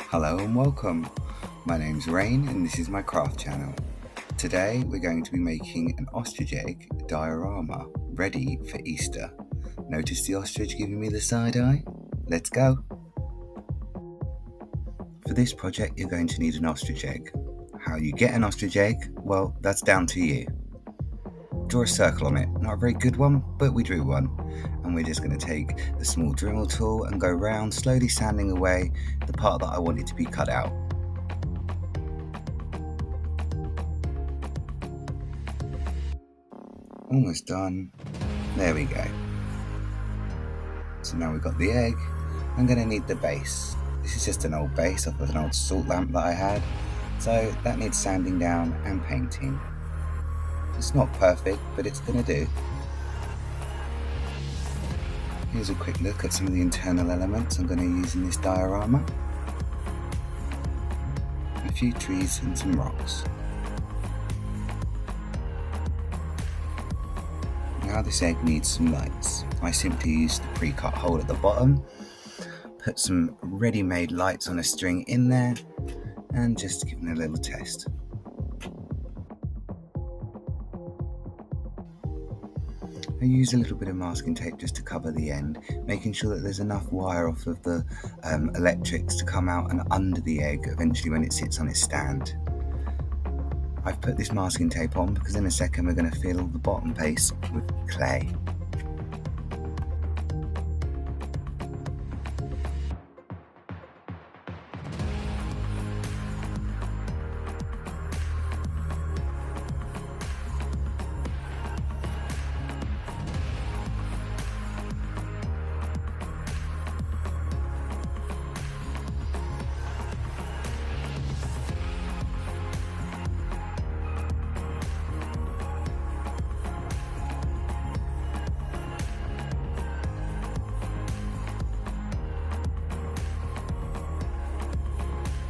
Hello and welcome. My name's Rain and this is my craft channel. Today we're going to be making an ostrich egg diorama ready for Easter. Notice the ostrich giving me the side eye? Let's go! For this project you're going to need an ostrich egg. How you get an ostrich egg? Well, that's down to you. Draw a circle on it. Not a very good one, but we drew one. And we're just going to take a small Dremel tool and go round, slowly sanding away the part that I wanted to be cut out. Almost done. There we go. So now we've got the egg. I'm going to need the base. This is just an old base off of an old salt lamp that I had. So that needs sanding down and painting. It's not perfect, but it's going to do. Here's a quick look at some of the internal elements I'm going to use in this diorama. A few trees and some rocks. Now this egg needs some lights. I simply used the pre-cut hole at the bottom, put some ready-made lights on a string in there, and just giving a little test. I use a little bit of masking tape just to cover the end, making sure that there's enough wire off of the electrics to come out and under the egg eventually when it sits on its stand. I've put this masking tape on because in a second we're going to fill the bottom base with clay.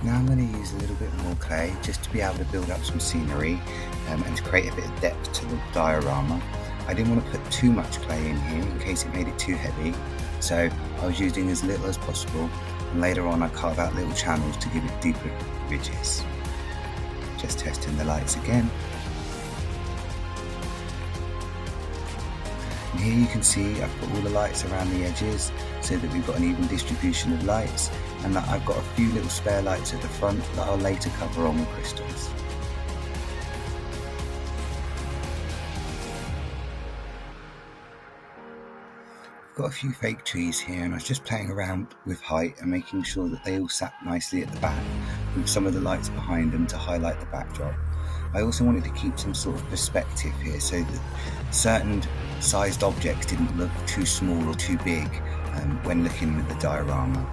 Now I'm going to use a little bit more clay just to be able to build up some scenery and to create a bit of depth to the diorama. I didn't want to put too much clay in here in case it made it too heavy, so I was using as little as possible, and later on I carve out little channels to give it deeper ridges. Just testing the lights again. And here you can see I've put all the lights around the edges so that we've got an even distribution of lights, and that I've got a few little spare lights at the front that I'll later cover on with crystals. I've got a few fake trees here and I was just playing around with height and making sure that they all sat nicely at the back with some of the lights behind them to highlight the backdrop. I also wanted to keep some sort of perspective here so that certain sized objects didn't look too small or too big when looking at the diorama.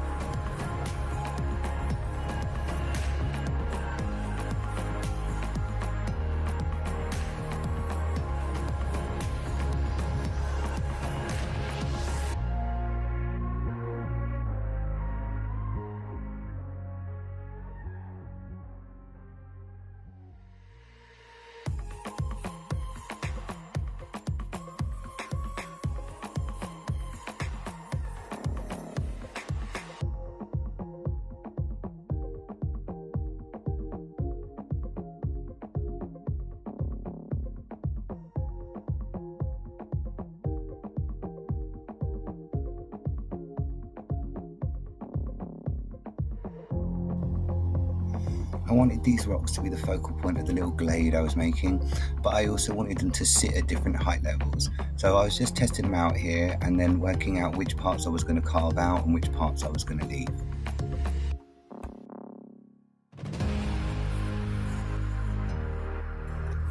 I wanted these rocks to be the focal point of the little glade I was making, but I also wanted them to sit at different height levels. So I was just testing them out here and then working out which parts I was going to carve out and which parts I was going to leave.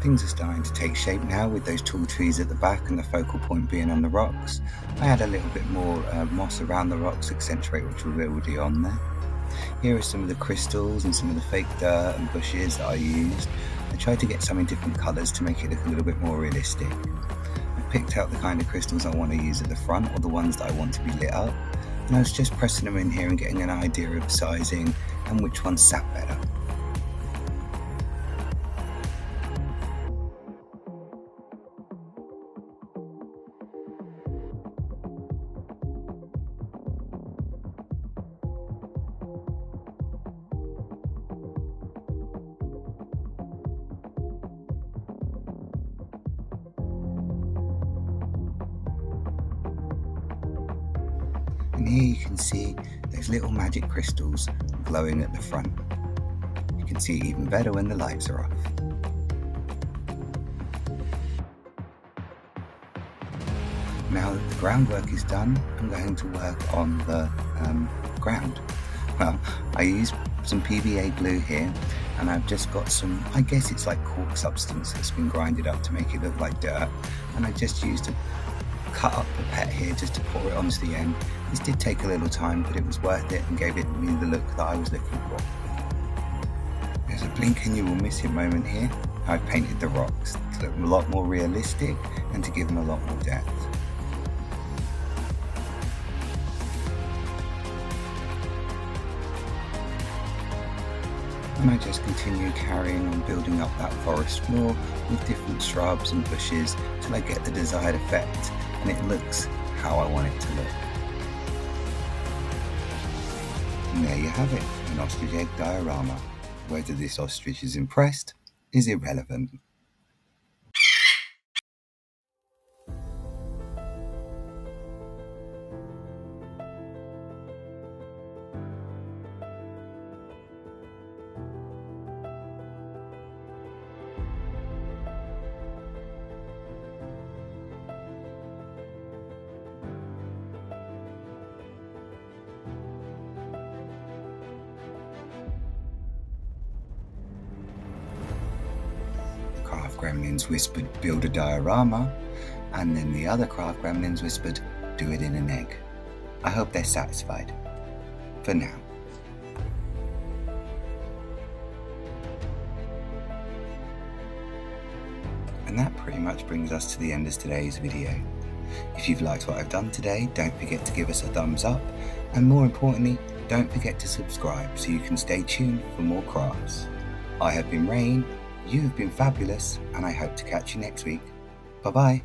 Things are starting to take shape now with those tall trees at the back and the focal point being on the rocks. I had a little bit more moss around the rocks to accentuate which were already on there. Here are some of the crystals and some of the fake dirt and bushes that I used. I tried to get some in different colours to make it look a little bit more realistic. I picked out the kind of crystals I want to use at the front, or the ones that I want to be lit up, and I was just pressing them in here and getting an idea of sizing and which ones sat better. And here you can see those little magic crystals glowing at the front. You can see it even better when the lights are off. Now that the groundwork is done, I'm going to work on the ground. Well, I used some PVA glue here, and I've just got some, I guess it's like cork substance that's been grinded up to make it look like dirt, and I just used a cut up pipette here just to pour it onto the end. This did take a little time, but it was worth it and gave it me the look that I was looking for. There's a blink and you will miss it moment here. I've painted the rocks to look a lot more realistic and to give them a lot more depth. And I just continue carrying on building up that forest floor with different shrubs and bushes till I get the desired effect and it looks how I want it to look. And there you have it, an ostrich egg diorama. Whether this ostrich is impressed is irrelevant. Craft gremlins whispered, build a diorama, and then the other craft gremlins whispered, do it in an egg. I hope they're satisfied. For now. And that pretty much brings us to the end of today's video. If you've liked what I've done today, don't forget to give us a thumbs up, and more importantly, don't forget to subscribe so you can stay tuned for more crafts. I have been Rain, you have been fabulous, and I hope to catch you next week. Bye bye.